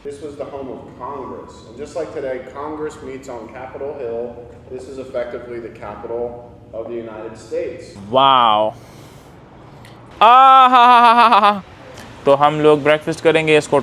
This was the home of Congress. And just like today, Congress meets on Capitol Hill. This is effectively the capital of the United States. Wow, हा। तो हम लोग breakfast करेंगे इसको।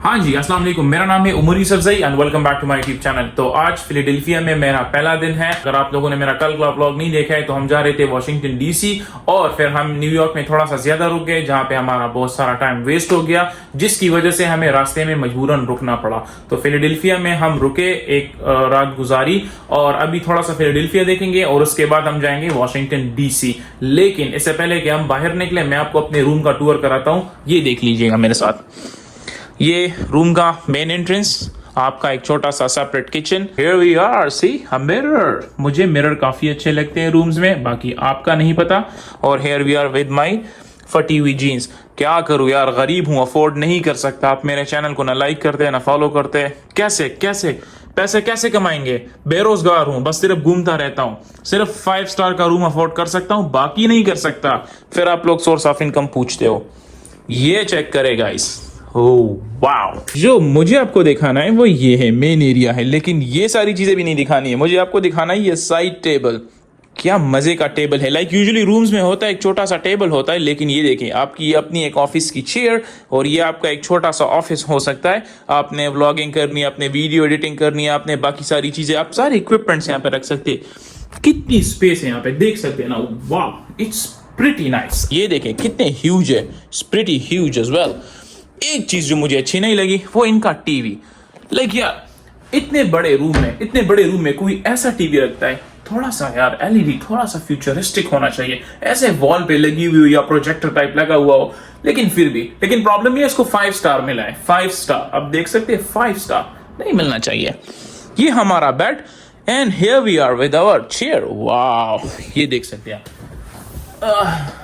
हाँ जी, अस्सलाम वालेकुम। मेरा नाम है Umar Yousafzai and welcome back to my YouTube channel. तो आज फिलाडेल्फिया में मेरा पहला दिन है। अगर आप लोगों ने मेरा कल का व्लॉग नहीं देखा है तो हम जा रहे थे वॉशिंगटन डीसी और फिर हम न्यूयॉर्क में थोड़ा सा ज्यादा रुक गए, जहां पे हमारा बहुत सारा टाइम वेस्ट हो गया, जिसकी वजह से हमें रास्ते में मजबूरन रुकना पड़ा। तो फिलाडेल्फिया में हम रुके, एक रात गुजारी और अभी थोड़ा सा फिलाडेल्फिया देखेंगे और उसके बाद हम जाएंगे वॉशिंगटन डीसी। लेकिन इससे पहले कि हम बाहर निकले, मैं आपको अपने रूम का टूर कराता हूँ। ये देख लीजिएगा मेरे साथ, ये रूम का मेन एंट्रेंस, आपका एक छोटा सा separate kitchen. Here we are, see a mirror। मुझे मिरर काफी अच्छे लगते हैं रूम्स में, बाकी आपका नहीं पता। और here we are with my फटी हुई जीन्स। क्या करूं यार, गरीब हूं, अफोर्ड नहीं कर सकता। आप मेरे चैनल को ना लाइक करते ना फॉलो करते, कैसे पैसे कैसे कमाएंगे? बेरोजगार हूं, बस सिर्फ घूमता रहता हूं। सिर्फ 5 स्टार का रूम अफोर्ड कर सकता हूं, बाकी नहीं कर सकता। फिर आप लोग सोर्स ऑफ इनकम पूछते हो। ये चेक करे गाइस, वाओ। जो मुझे आपको दिखाना है वो ये है, मेन एरिया है, लेकिन ये सारी चीजें भी नहीं दिखानी है। मुझे आपको दिखाना है ये साइड टेबल। क्या मजे का टेबल है। लाइक यूजुअली रूम्स में होता है एक छोटा सा टेबल होता है, लेकिन ये देखिए आपकी अपनी एक ऑफिस की चेयर और ये आपका एक छोटा सा ऑफिस हो सकता है। आपने व्लॉगिंग करनी है, आपने वीडियो एडिटिंग करनी है, आपने बाकी सारी चीजें, आप सारे इक्विपमेंट्स यहाँ पे रख सकते हैं। कितनी स्पेस है यहाँ पे, देख सकते हैं ना। वाह, इट्स प्रिटी नाइस। ये देखें कितने ह्यूज है, it's pretty huge as well. एक चीज जो मुझे अच्छी नहीं लगी वो इनका टीवी। लाइक यार, इतने बड़े रूम में कोई ऐसा टीवी रखता है? थोड़ा सा यार एलईडी, थोड़ा सा फ्यूचरिस्टिक होना चाहिए। ऐसे वॉल पे लगी हुई हो या प्रोजेक्टर टाइप लगा हुआ हो, लेकिन फिर भी, लेकिन प्रॉब्लम ये इसको 5 स्टार मिला है। 5 स्टार, अब देख सकते हैं 5 स्टार नहीं मिलना चाहिए। ये हमारा bed and here we are with our chair. वाह, ये देख सकते हैं आप।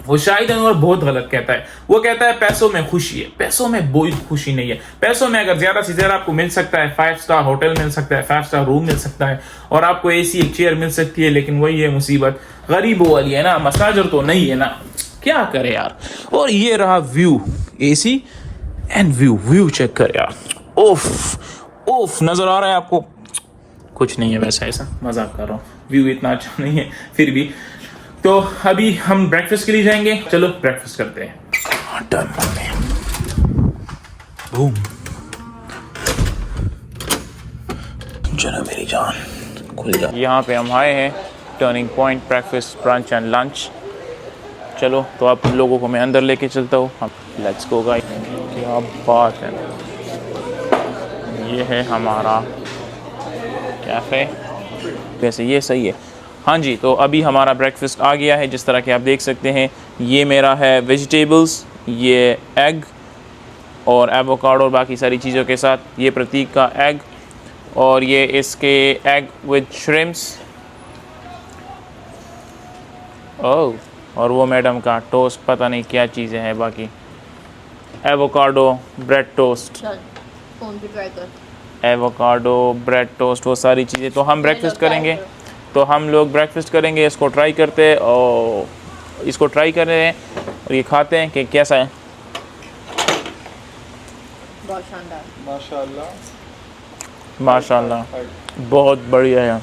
वो शायद अनवर बहुत गलत कहता है। वो कहता है पैसों में खुशी है। पैसों में कोई खुशी नहीं है। पैसों में अगर ज्यादा से ज्यादा आपको मिल सकता है, 5 स्टार होटल मिल सकता है, 5 स्टार रूम मिल सकता है और आपको एसी एक चेयर मिल सकती है, लेकिन वही है मुसीबत, गरीबों वाली है ना, मसाजर तो नहीं है ना, क्या करे यार। और ये रहा view, AC and view check कर यार। ओफ नजर आ रहा है आपको? कुछ नहीं है वैसा, ऐसा मजाक कर रहा हूँ, व्यू इतना अच्छा नहीं है फिर भी। तो अभी हम ब्रेकफास्ट के लिए जाएंगे, चलो ब्रेकफास्ट करते हैं। डन। बूम, चलो मेरी जान खुल जा। यहाँ पे हम आए हैं turning point, breakfast, brunch and lunch. चलो तो आप लोगों को मैं अंदर लेके चलता हूँ। हम लेट्स गो गाइस। क्या बात है, ये है हमारा कैफे। वैसे ये सही है। हाँ जी, तो अभी हमारा ब्रेकफास्ट आ गया है, जिस तरह के आप देख सकते हैं। ये मेरा है वेजिटेबल्स, ये एग और एवोकाडो और बाकी सारी चीज़ों के साथ। ये प्रतीक का एग और ये इसके एग विद श्रिम्प्स। ओह, और वो मैडम का टोस्ट, पता नहीं क्या चीज़ें हैं बाकी। Avocado bread toast, avocado bread toast, वो सारी चीज़ें। तो हम ब्रेकफास्ट करेंगे, तो हम लोग ब्रेकफास्ट करेंगे। इसको ट्राई करते हैं और इसको ट्राई कर रहे हैं और ये खाते हैं कि कैसा है। बहुत शानदार, माशाल्लाह, बहुत बढ़िया है,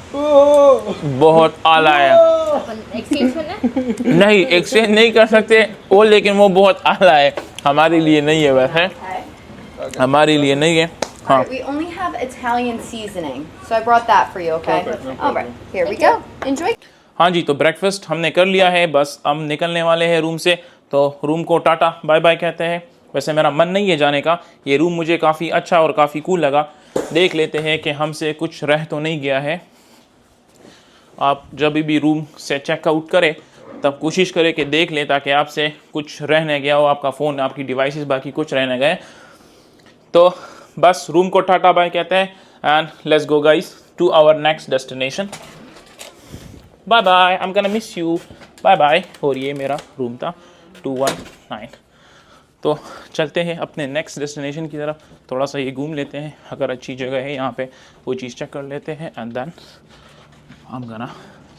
बहुत आला है। नहीं, एक्सचेंज नहीं कर सकते वो, लेकिन वो बहुत आला है। हमारे लिए नहीं है वैसे, हमारे लिए नहीं है। हाँ। We only have Italian seasoning, so I brought that for you, okay? All right, here we go. Enjoy. हाँ जी, तो ब्रेकफास्ट हमने कर लिया है, बस हम निकलने वाले हैं रूम से। तो रूम को टाटा बाय बाय कहते हैं। वैसे मेरा मन नहीं है जाने का, ये रूम मुझे काफ़ी अच्छा और काफ़ी कूल लगा। देख लेते हैं कि हमसे कुछ रह तो नहीं गया है। आप जब भी रूम से चेकआउट करें तब कोशिश करें कि देख लें, ताकि आपसे कुछ रह न गया हो, आपका फ़ोन, आपकी डिवाइसेस, बाकी कुछ रह न गए। तो बस रूम को टाटा बाय कहते हैं and let's go guys to our next destination. Bye bye, I am gonna miss you, bye bye. और ये मेरा रूम था 219। तो चलते हैं अपने नेक्स्ट डेस्टिनेशन की तरफ, थोड़ा सा ये घूम लेते हैं, अगर अच्छी जगह है यहाँ पे वो चीज़ चेक कर लेते हैं एंड देन हम गना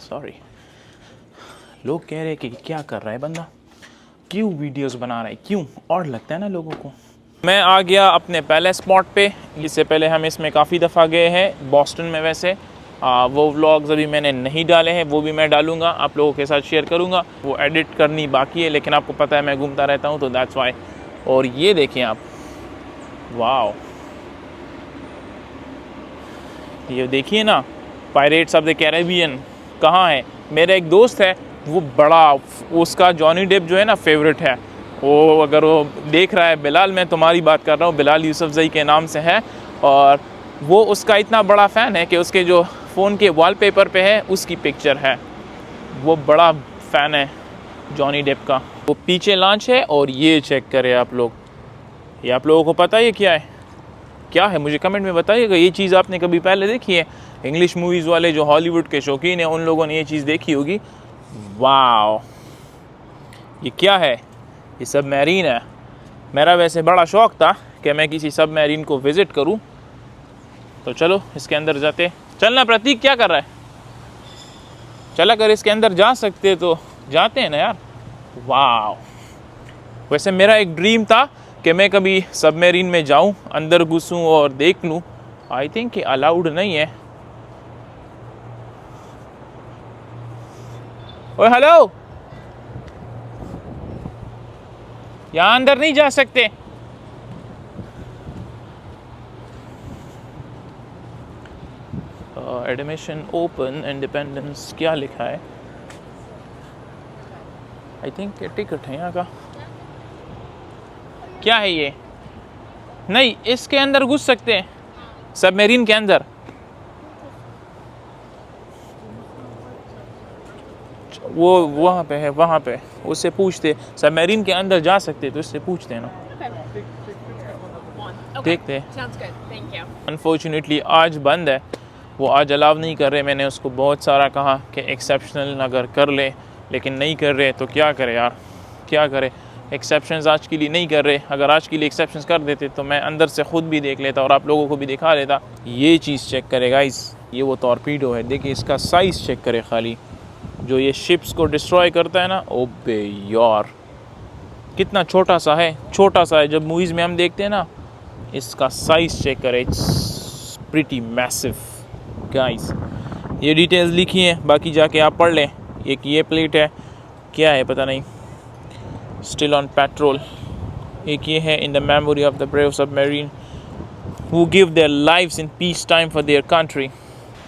सॉरी। लोग कह रहे हैं कि क्या कर रहा है बंदा, क्यों वीडियोस बना रहा है, क्यों, और लगता है ना लोगों को। मैं आ गया अपने पहले स्पॉट पे। इससे पहले हम इसमें काफ़ी दफ़ा गए हैं बॉस्टन में। वैसे वो व्लॉग्स अभी मैंने नहीं डाले हैं, वो भी मैं डालूँगा, आप लोगों के साथ शेयर करूँगा। वो एडिट करनी बाकी है, लेकिन आपको पता है मैं घूमता रहता हूँ तो दैट्स वाई। और ये देखें आप, वाओ, ये देखिए ना, पायरेट्स ऑफ द कैरेबियन कहाँ है। मेरा एक दोस्त है, वो बड़ा, उसका जॉनी डेप जो है ना फेवरेट है वो, अगर वो देख रहा है, बिलाल, मैं तुम्हारी बात कर रहा हूँ, बिलाल यूसुफजई के नाम से है, और वो उसका इतना बड़ा फ़ैन है कि उसके जो फ़ोन के वॉलपेपर पे है उसकी पिक्चर है। वो बड़ा फ़ैन है जॉनी डेप का। वो पीछे लॉन्च है और ये चेक करें आप लोग, ये आप लोगों को पता है ये क्या है? क्या है मुझे कमेंट में बताइएगा। ये चीज़ आपने कभी पहले देखी है? इंग्लिश मूवीज़ वाले जो हॉलीवुड के शौकीन हैं उन लोगों ने ये चीज़ देखी होगी। वाओ, ये क्या है? ये सबमरीन है। मेरा वैसे बड़ा शौक़ था कि मैं किसी सबमरीन को विज़िट करूं, तो चलो इसके अंदर जाते। चलना प्रतीक, क्या कर रहा है? चल, अगर इसके अंदर जा सकते तो जाते हैं ना यार। वाओ, वैसे मेरा एक ड्रीम था कि मैं कभी सबमरीन में जाऊं, अंदर घुसूं और देख लूं। आई थिंक कि अलाउड नहीं है। ओए हेलो, यहाँ अंदर नहीं जा सकते। एडमिशन ओपन, इंडिपेंडेंस, क्या लिखा है? आई थिंक टिकट है यहाँ का। क्या है ये? नहीं, इसके अंदर घुस सकते हैं, सबमरीन के अंदर। वो वहाँ पे है, वहाँ पे उससे पूछते, सबमरीन के अंदर जा सकते तो इससे पूछते हैं ना। देखते हैं। अनफॉर्चुनेटली आज बंद है, वो आज अलाउ नहीं कर रहे। मैंने उसको बहुत सारा कहा कि एक्सेप्शनल अगर कर ले, लेकिन नहीं कर रहे तो क्या करे यार, क्या करे। एक्सेप्शंस आज के लिए नहीं कर रहे। अगर आज के लिए एक्सेप्शंस कर देते तो मैं अंदर से ख़ुद भी देख लेता और आप लोगों को भी दिखा देता। ये चीज़ चेक करे गाइस, ये वो टॉर्पीडो है, देखिए इसका साइज़ चेक करे खाली, जो ये शिप्स को डिस्ट्रॉय करता है ना। ओबे यार, कितना छोटा सा है, छोटा सा है। जब मूवीज़ में हम देखते हैं ना, इसका साइज़ चेक करें, इट्स प्रिटी मैसिव गाइस। ये डिटेल्स लिखी हैं, बाकी जाके आप पढ़ लें। एक ये प्लेट है, क्या है पता नहीं, स्टिल ऑन पेट्रोल। एक ये है, in the memory of the brave submarine who give their lives in peace time for their country.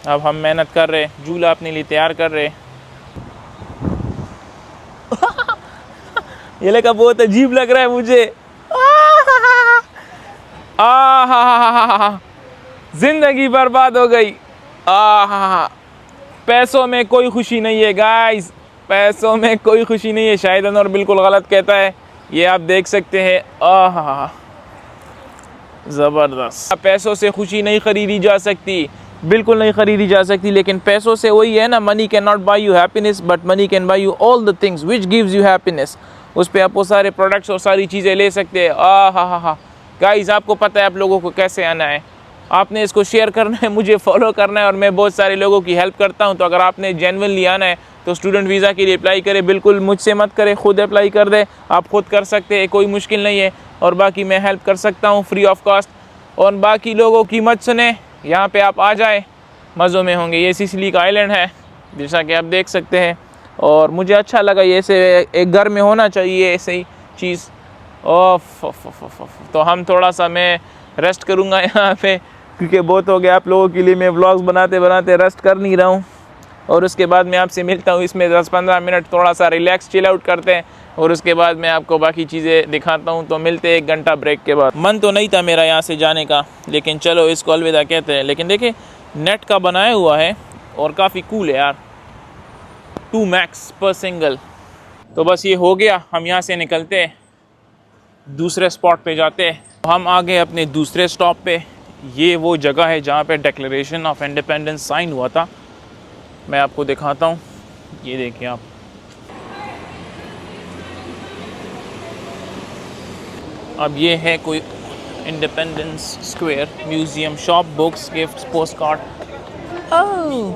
अब हम मेहनत कर रहे, झूला अपने लिए तैयार कर रहे। ये लगा बहुत अजीब लग रहा है मुझे। जिंदगी बर्बाद हो गई। पैसों में कोई खुशी नहीं है गाइस, पैसों में कोई खुशी नहीं है। शाहिद अनवर बिल्कुल गलत कहता है, ये आप देख सकते हैं। ज़बरदस्त। पैसों से खुशी नहीं ख़रीदी जा सकती, बिल्कुल नहीं ख़रीदी जा सकती। लेकिन पैसों से वही है ना, money can not by you happiness but money can buy you all the things which gives you happiness. उस पर आप वो सारे प्रोडक्ट्स और सारी चीज़ें ले सकते हैं। गाइस, आपको पता है आप लोगों को कैसे आना है। आपने इसको शेयर करना है, मुझे फॉलो करना है, और मैं बहुत सारे लोगों की हेल्प करता हूं। तो अगर आपने जेन्युइनली आना है तो स्टूडेंट वीज़ा के लिए अप्लाई करें, बिल्कुल मुझसे मत करें, खुद अप्लाई कर दे। आप खुद कर सकते हैं, कोई मुश्किल नहीं है। और बाकी मैं हेल्प कर सकता हूं फ्री ऑफ कॉस्ट। और बाकी लोगों की मत सुने, यहाँ पे आप आ जाए, मज़ों में होंगे। ये सिसिली का आइलैंड है, जैसा कि आप देख सकते हैं। और मुझे अच्छा लगा, ये ऐसे एक घर में होना चाहिए ऐसे ही चीज़। तो हम थोड़ा सा, मैं रेस्ट करूँगा यहाँ पे, क्योंकि बहुत हो गया आप लोगों के लिए। मैं व्लॉग्स बनाते बनाते रेस्ट कर नहीं रहा हूँ। और उसके बाद मैं आपसे मिलता हूँ। इसमें 10-15 मिनट थोड़ा सा रिलैक्स चिल आउट करते हैं, और उसके बाद मैं आपको बाकी चीज़ें दिखाता हूँ। तो मिलते हैं 1 घंटा ब्रेक के बाद। मन तो नहीं था मेरा यहाँ से जाने का, लेकिन चलो इसको अलविदा कहते हैं। लेकिन देखिए, नेट का बनाया हुआ है और काफ़ी कूल है यार, 2 मैक्स पर सिंगल। तो बस ये हो गया, हम यहाँ से निकलते हैं, दूसरे स्पॉट पे जाते हैं। हम आ गए अपने दूसरे स्टॉप पे। ये वो जगह है जहाँ पे डिक्लेरेशन ऑफ इंडिपेंडेंस साइन हुआ था। मैं आपको दिखाता हूँ, ये देखिए आप। अब ये है कोई Independence Square museum shop books gifts postcard. Oh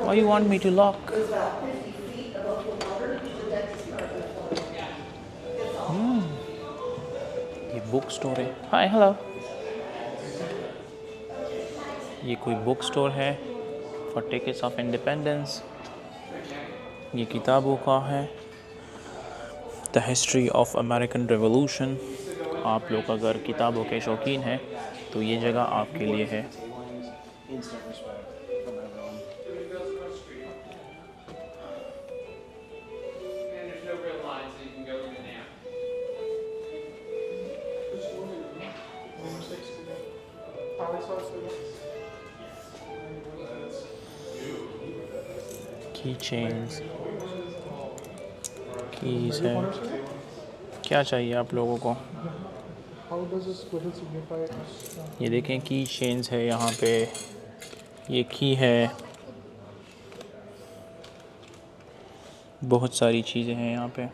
why you want me to lock? ये बुक स्टोर है। हाय हेलो, ये कोई बुक स्टोर है फॉर टिकट्स ऑफ इंडिपेंडेंस। ये किताबों का है, the history of American revolution. आप लोग अगर किताबों के शौकीन हैं तो ये जगह आपके लिए है। की चेन्स, कीज है। क्या चाहिए आप लोगों को? ये देखें की चेन्स है यहाँ पे, ये की है, बहुत सारी चीज़ें हैं यहाँ पे।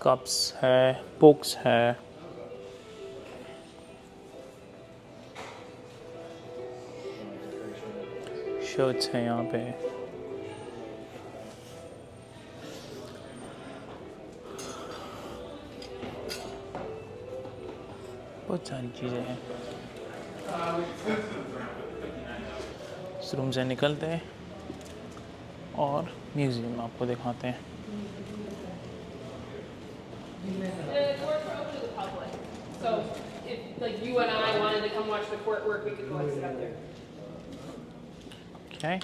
कप्स है, बुक्स है, शर्ट्स हैं यहाँ पे। बहुत सारी चीज़ें हैं। इस रूम से निकलते हैं और म्यूज़ियम आपको दिखाते हैं। So if like you and I wanted to come watch the court work, we could go and sit up there. Okay.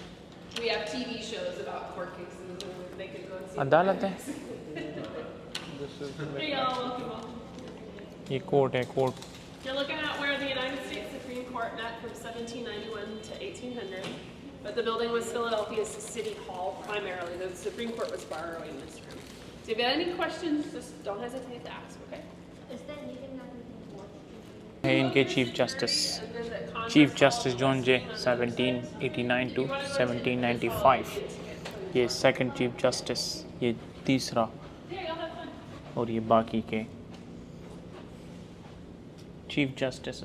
We have TV shows about court cases and they could go and see. अदालत है। Hey y'all, welcome. ये court है, court. You're looking at where the United States Supreme Court met from 1791 to 1800, but the building was Philadelphia's City Hall primarily. The Supreme Court was borrowing this room. So if you have any questions, just don't hesitate to ask, okay? Is that meeting that we can watch? है इनके chief justice, chief justice John Jay 1789 to 1795। ये second chief justice, ये तीसरा, और ये बाकी के chief justice.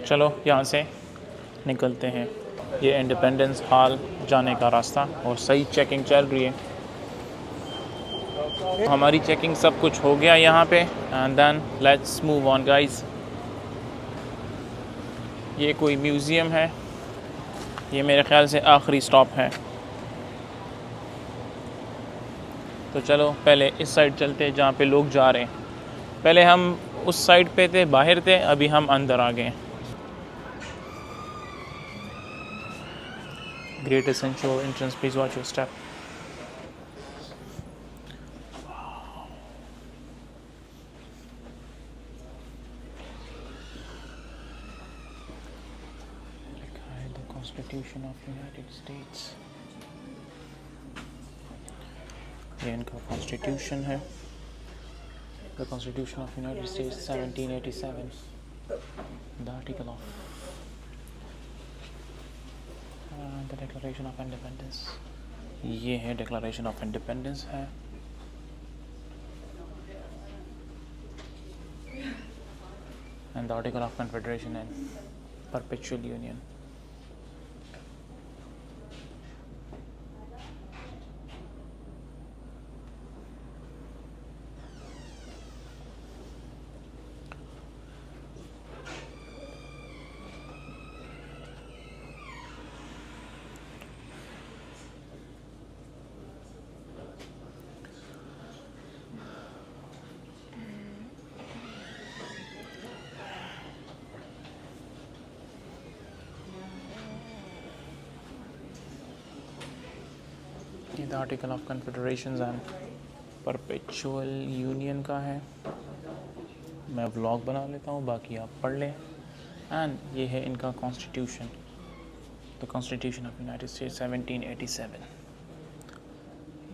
चलो यहाँ से निकलते हैं। ये इंडिपेंडेंस हॉल जाने का रास्ता, और सही चेकिंग चल रही है। हमारी चेकिंग सब कुछ हो गया यहाँ पे, and then let's move on guys. ये कोई म्यूज़ियम है, ये मेरे ख्याल से आखिरी स्टॉप है। तो चलो पहले इस साइड चलते हैं जहाँ पे लोग जा रहे हैं। पहले हम उस साइड पे थे, बाहर थे, अभी हम अंदर आ गए। Great essential entrance, please watch your step. Constitution of United States, ये इनका कॉन्स्टिट्यूशन है। The Constitution of United States 1787, the article of the Declaration of Independence, ये है Declaration of Independence है। And the Article of Confederation and Perpetual Union। ये the article of confederations and perpetual union का है। मैं vlog बना लेता हूँ, बाकी आप पढ़ लें। एंड ये है इनका constitution, the constitution of United states 1787।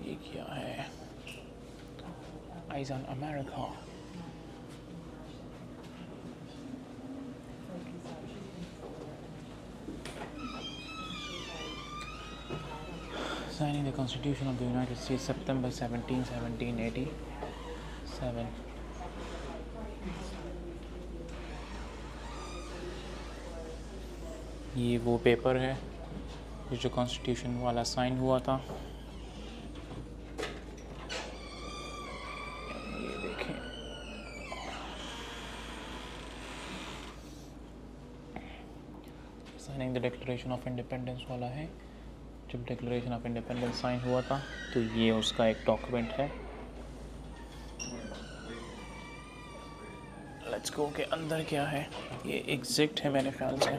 ये क्या है? Eyes on America. Signing the Constitution of the United States, September 17, 1787. ये वो पेपर है जो कॉन्स्टिट्यूशन वाला साइन हुआ था। ये देखें, signing the declaration of independence वाला है। जब डिक्लेरेशन ऑफ इंडिपेंडेंस साइन हुआ था तो ये उसका एक डॉक्यूमेंट है। लेट्स गो के अंदर क्या है। ये एग्जिट है मेरे ख्याल से।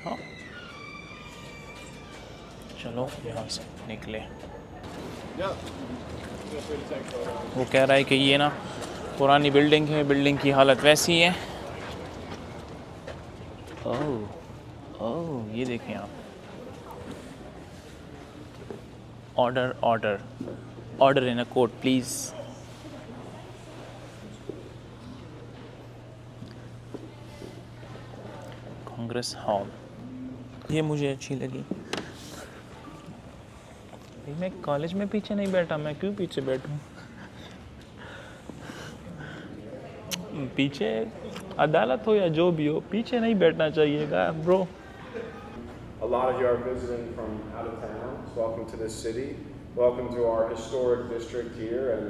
हाँ, चलो यहाँ से निकले। वो कह रहा है कि ये ना पुरानी बिल्डिंग है, बिल्डिंग की हालत वैसी है। ओह, ये देखें आप, order in a court please. Congress hall, ये मुझे अच्छी लगी। मैं कॉलेज में पीछे नहीं बैठा, मैं क्यों पीछे बैठूं? पीछे अदालत हो या जो भी हो, पीछे नहीं बैठना चाहिएगा bro. A lot of you are visiting from out of town, so welcome to this city. Welcome to our historic district here and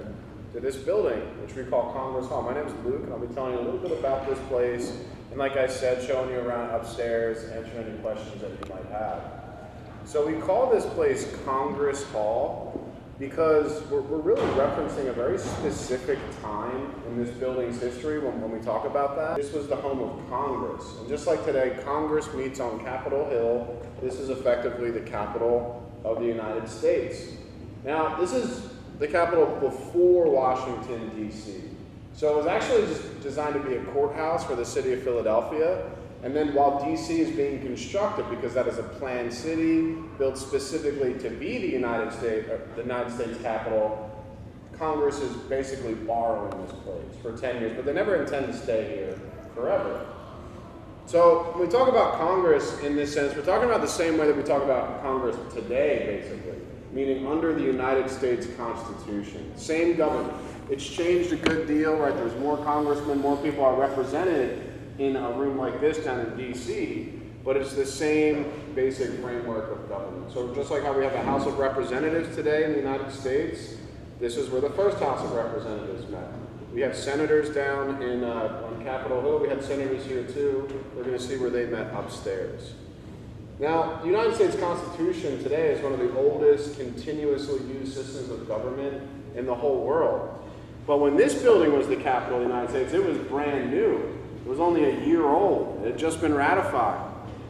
to this building, which we call Congress Hall. My name is Luke, and I'll be telling you a little bit about this place. And like I said, showing you around upstairs, answering any questions that you might have. So we call this place Congress Hall because we're really referencing a very specific time in this building's history when we talk about that. This was the home of Congress. And just like today, Congress meets on Capitol Hill. This is effectively the capital of the United States. Now, this is the capital before Washington, D.C. So it was actually just designed to be a courthouse for the city of Philadelphia. And then while D.C. is being constructed, because that is a planned city built specifically to be the United States capital, Congress is basically borrowing this place for 10 years, but they never intend to stay here forever. So when we talk about Congress in this sense, we're talking about the same way that we talk about Congress today, basically, meaning under the United States Constitution. Same government. It's changed a good deal, right? There's more congressmen, more people are represented in a room like this down in D.C., but it's the same basic framework of government. So just like how we have a House of Representatives today in the United States, this is where the first House of Representatives met. We have senators down on Capitol Hill. We had senators here too. We're going to see where they met upstairs. Now, the United States Constitution today is one of the oldest continuously used systems of government in the whole world. But when this building was the capital of the United States, it was brand new. It was only a year old. It had just been ratified.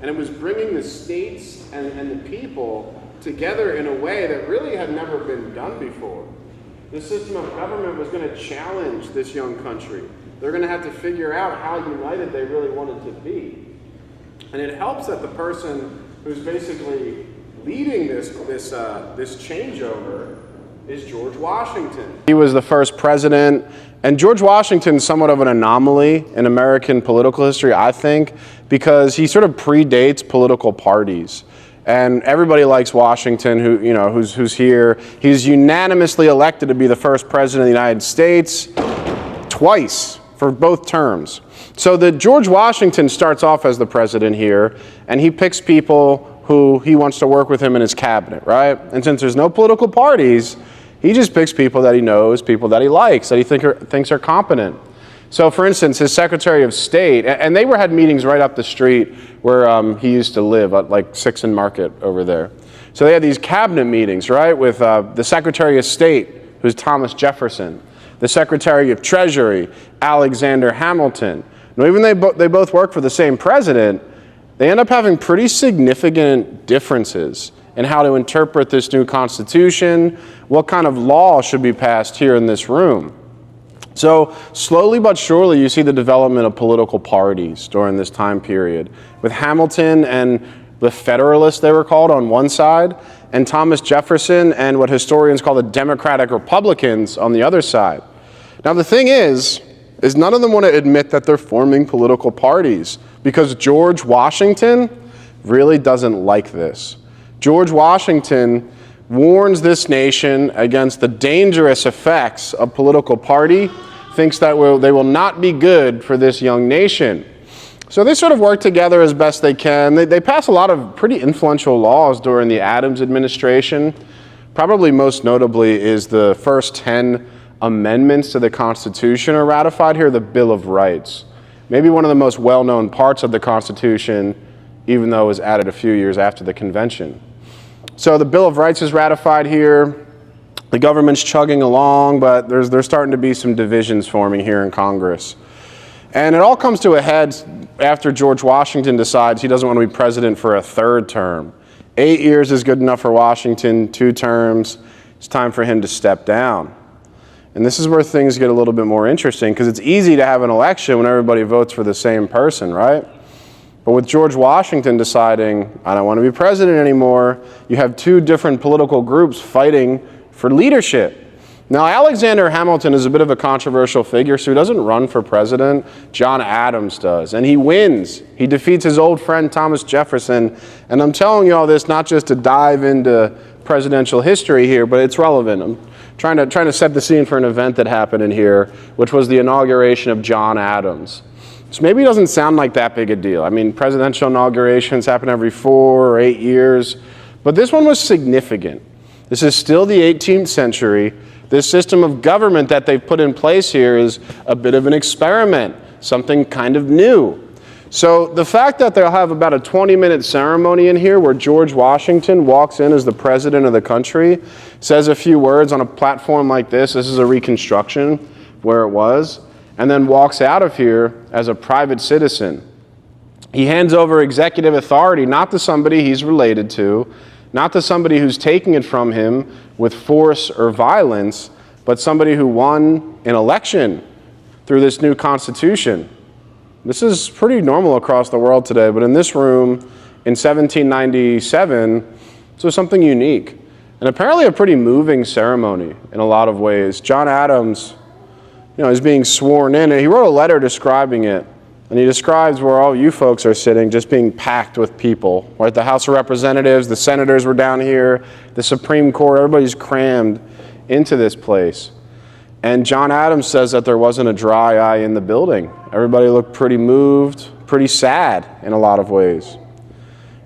And it was bringing the states and the people together in a way that really had never been done before. This system of government was going to challenge this young country. They're going to have to figure out how united they really wanted to be. And it helps that the person who's basically leading this changeover is George Washington. He was the first president, and George Washington is somewhat of an anomaly in American political history, I think, because he sort of predates political parties. And everybody likes Washington, who's here. He's unanimously elected to be the first president of the United States twice for both terms. So the George Washington starts off as the president here, and he picks people who he wants to work with him in his cabinet, right? And since there's no political parties, he just picks people that he knows, people that he likes, that he thinks are competent. So for instance, his Secretary of State, and they had meetings right up the street where he used to live, at like 6th and Market over there. So they had these cabinet meetings, right, with the Secretary of State, who's Thomas Jefferson, the Secretary of Treasury, Alexander Hamilton. Now, even they both work for the same president, they end up having pretty significant differences in how to interpret this new Constitution, what kind of law should be passed here in this room. So slowly but surely you see the development of political parties during this time period, with Hamilton and the Federalists, they were called, on one side, and Thomas Jefferson and what historians call the Democratic Republicans on the other side. Now the thing is none of them want to admit that they're forming political parties, because George Washington really doesn't like this. George Washington warns this nation against the dangerous effects of political party, thinks that they will not be good for this young nation. So they sort of work together as best they can. They pass a lot of pretty influential laws during the Adams administration. Probably most notably is the first 10 amendments to the Constitution are ratified here, the Bill of Rights. Maybe one of the most well-known parts of the Constitution, even though it was added a few years after the convention. So the Bill of Rights is ratified here. The government's chugging along, but there's starting to be some divisions forming here in Congress. And it all comes to a head after George Washington decides he doesn't want to be president for a third term. 8 years is good enough for Washington, 2 terms. It's time for him to step down. And this is where things get a little bit more interesting, because it's easy to have an election when everybody votes for the same person, right? But with George Washington deciding, I don't want to be president anymore, you have 2 different political groups fighting for leadership. Now, Alexander Hamilton is a bit of a controversial figure, so he doesn't run for president. John Adams does, and he wins. He defeats his old friend Thomas Jefferson, and I'm telling you all this not just to dive into presidential history here, but it's relevant. I'm trying to set the scene for an event that happened in here, which was the inauguration of John Adams. So maybe it doesn't sound like that big a deal. I mean, presidential inaugurations happen every 4 or 8 years, but this one was significant. This is still the 18th century. This system of government that they've put in place here is a bit of an experiment, something kind of new. So the fact that they'll have about a 20-minute ceremony in here where George Washington walks in as the president of the country, says a few words on a platform like this is a reconstruction where it was, and then walks out of here as a private citizen. He hands over executive authority not to somebody he's related to, not to somebody who's taking it from him with force or violence, but somebody who won an election through this new Constitution. This is pretty normal across the world today, but in this room in 1797, this was something unique. And apparently a pretty moving ceremony in a lot of ways. John Adams, is being sworn in, and he wrote a letter describing it. And he describes where all you folks are sitting, just being packed with people. Right? The House of Representatives, the senators were down here, the Supreme Court, everybody's crammed into this place. And John Adams says that there wasn't a dry eye in the building. Everybody looked pretty moved, pretty sad in a lot of ways.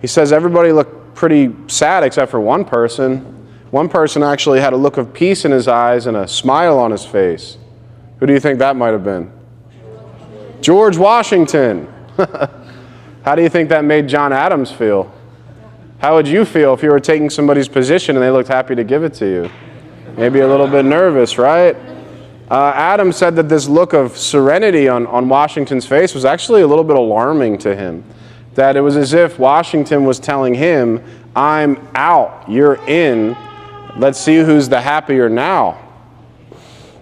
He says everybody looked pretty sad except for one person. One person actually had a look of peace in his eyes and a smile on his face. Who do you think that might have been? George Washington. How do you think that made John Adams feel? How would you feel if you were taking somebody's position and they looked happy to give it to you? Maybe a little bit nervous, right? Adams said that this look of serenity on Washington's face was actually a little bit alarming to him. That it was as if Washington was telling him, I'm out, you're in, let's see who's the happier now.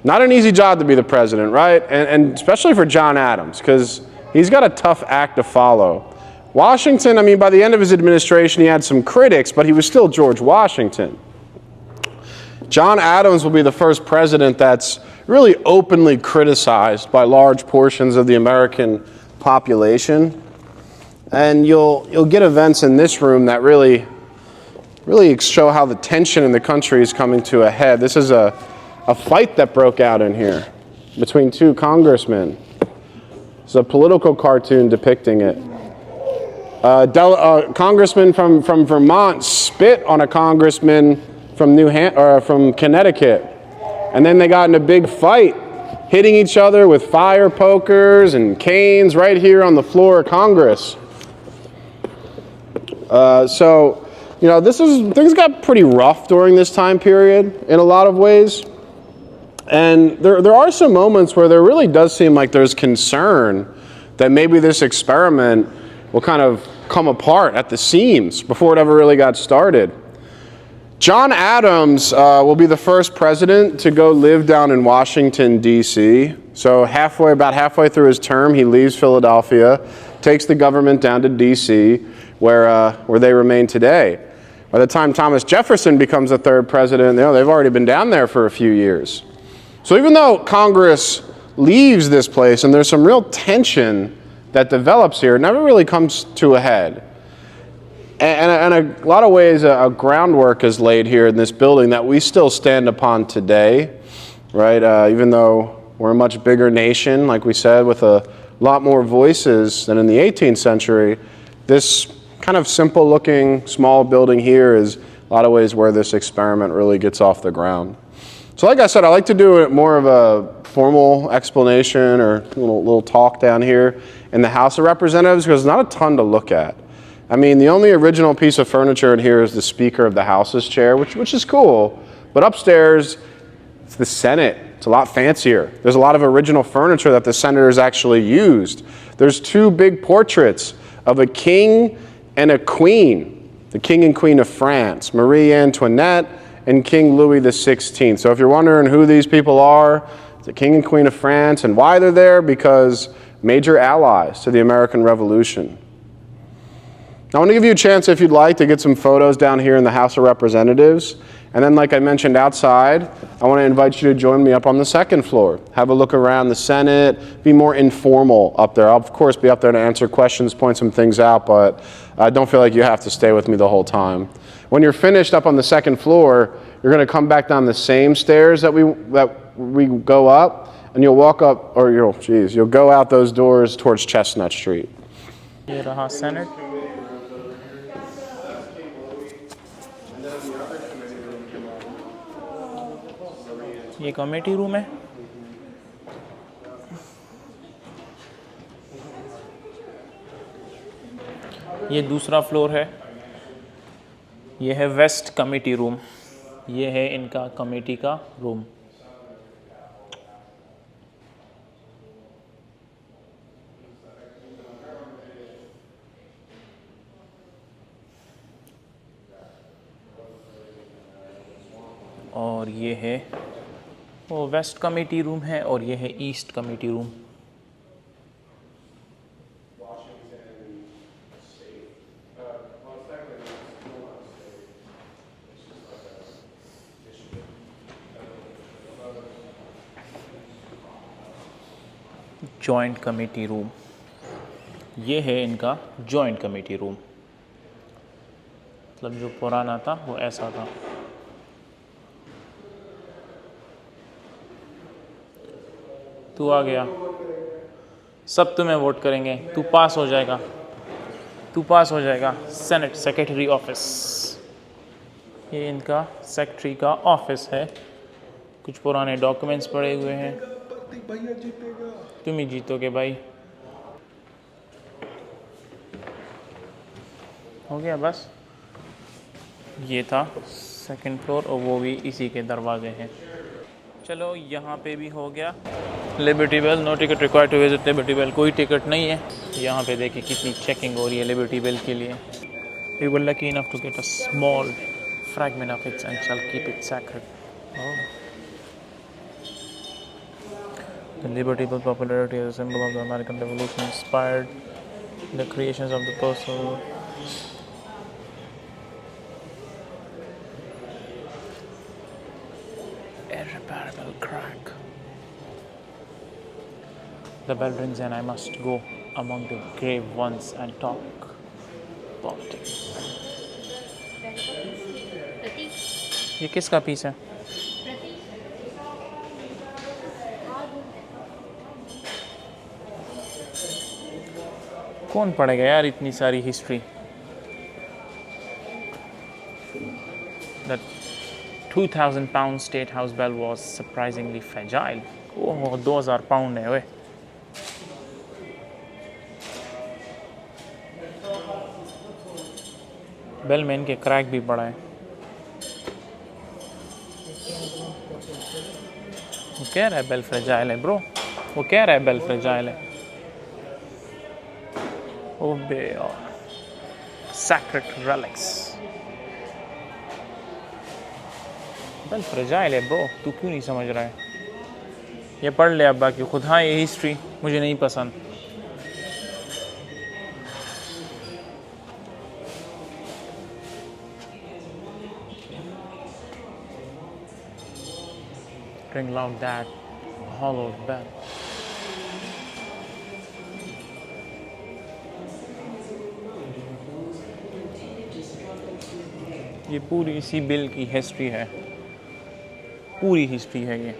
Not an easy job to be the president, right? And especially for John Adams, because he's got a tough act to follow. Washington, by the end of his administration, he had some critics, but he was still George Washington. John Adams will be the first president that's really openly criticized by large portions of the American population. And you'll get events in this room that really show how the tension in the country is coming to a head. This is a fight that broke out in here between 2 congressmen. It's a political cartoon depicting it. A congressman from Vermont spit on a congressman from Connecticut. And then they got in a big fight, hitting each other with fire pokers and canes right here on the floor of Congress. Things got pretty rough during this time period in a lot of ways. And there are some moments where there really does seem like there's concern that maybe this experiment will kind of come apart at the seams before it ever really got started. John Adams will be the first president to go live down in Washington, D.C. So about halfway through his term, he leaves Philadelphia, takes the government down to D.C., where they remain today. By the time Thomas Jefferson becomes the 3rd president, they've already been down there for a few years. So even though Congress leaves this place and there's some real tension that develops here, it never really comes to a head. And a lot of ways, a groundwork is laid here in this building that we still stand upon today, right? Even though we're a much bigger nation, like we said, with a lot more voices than in the 18th century, this kind of simple-looking small building here is a lot of ways where this experiment really gets off the ground. So like I said, I like to do more of a formal explanation or little talk down here in the House of Representatives because there's not a ton to look at. I mean, the only original piece of furniture in here is the Speaker of the House's chair, which is cool. But upstairs, it's the Senate. It's a lot fancier. There's a lot of original furniture that the senators actually used. There's two big portraits of a king and a queen, the King and Queen of France, Marie Antoinette and King Louis XVI. So if you're wondering who these people are, the King and Queen of France, and why they're there, because major allies to the American Revolution. I want to give you a chance, if you'd like, to get some photos down here in the House of Representatives. And then, like I mentioned outside, I want to invite you to join me up on the second floor. Have a look around the Senate, be more informal up there. I'll, of course, be up there to answer questions, point some things out, but don't feel like you have to stay with me the whole time. When you're finished up on the second floor, you're going to come back down the same stairs that we go up, and you'll walk up, or you'll go out those doors towards Chestnut Street. ये रहा Senate. ये committee room है. ये दूसरा floor है. ये है waste committee room. ये है इनका कमेटी का रूम. और ये है वो वेस्ट कमेटी रूम है और ये है east committee room. Joint committee room. ये है इनका जॉइंट कमेटी रूम. मतलब जो पुराना था वो ऐसा था. तू आ गया. सब तुम्हें वोट करेंगे. तू पास हो जाएगा. तू पास हो जाएगा. Senate secretary office. ये इनका सेक्रेटरी का ऑफिस है. कुछ पुराने डॉक्यूमेंट्स पड़े हुए हैं. तुम ही जीतोगे भाई. हो गया बस. ये था सेकंड फ्लोर और वो भी इसी के दरवाजे हैं. चलो यहाँ पे भी हो गया. Liberty Bell. No ticket required to visit Liberty Bell. कोई टिकट नहीं है. यहाँ पे देखिए कितनी चेकिंग हो रही है लिबर्टी बेल के लिए. We were lucky enough to get a small fragment of it and shall keep it sacred. Oh. The Liberty Bell popularity as a symbol of the American Revolution inspired the creations of the postal. Irreparable crack. The bell rings and I must go among the grave ones and talk politics. ये किसका piece है? कौन पढ़ेगा यार इतनी सारी history? The 2,000 pound State House bell was surprisingly fragile. Oh 2,000 pound है वे. Bell में इनके क्रैक भी बड़ा है. वो कह रहा है बेल फ्रेजाइल है ब्रो. वो कह रहा है बेल फ्रेजाइल है. Oh sacred relics. Bell fragile है ब्रो. तू क्यों नहीं समझ रहा है? ये पढ़ ले अब बाकी खुद. हाँ ये हिस्ट्री मुझे नहीं पसंद. Ring loud that hollowed bell. ये पूरी इसी बिल की हिस्ट्री है, पूरी हिस्ट्री है ये।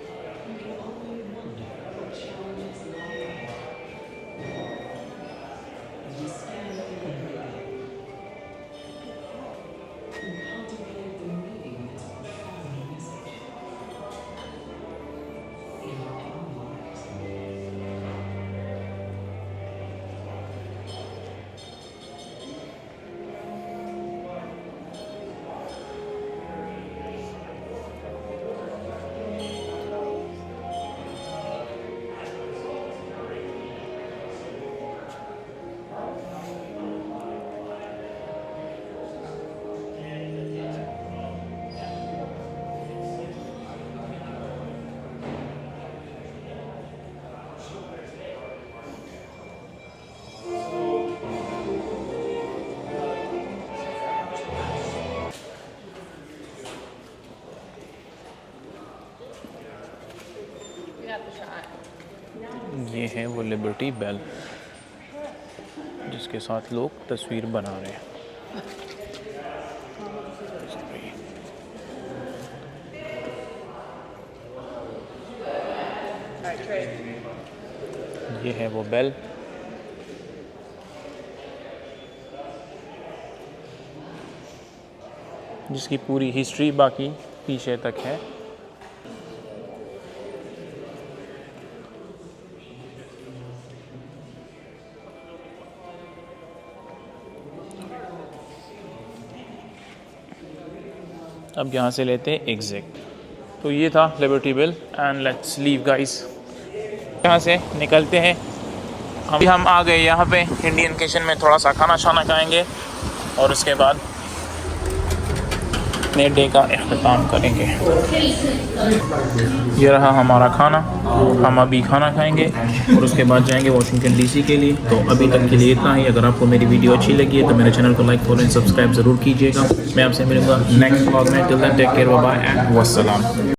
We got the shot. ये है वो लिबर्टी बेल जिसके साथ लोग तस्वीर बना रहे हैं। ये है वो बेल। जिसकी पूरी हिस्ट्री बाकी पीछे तक है। अब यहाँ से लेते हैं एग्जिट। तो ये था Liberty Bell and let's leave guys. यहाँ से निकलते हैं। हम आ गए यहाँ पे इंडियन किचन में, थोड़ा सा खाना शाना खाएंगे और उसके बाद अपने डे का इख्तिताम करेंगे। ये रहा हमारा खाना, हम अभी खाना खाएंगे और उसके बाद जाएंगे वॉशिंगटन डीसी के लिए। तो अभी तक के लिए इतना ही। अगर आपको मेरी वीडियो अच्छी लगी है तो मेरे चैनल को लाइक फॉलो एंड सब्सक्राइब ज़रूर कीजिएगा। मैं आपसे मिलूंगा नेक्स्ट व्लॉग में। Till then take care, bye bye and वस्सलाम।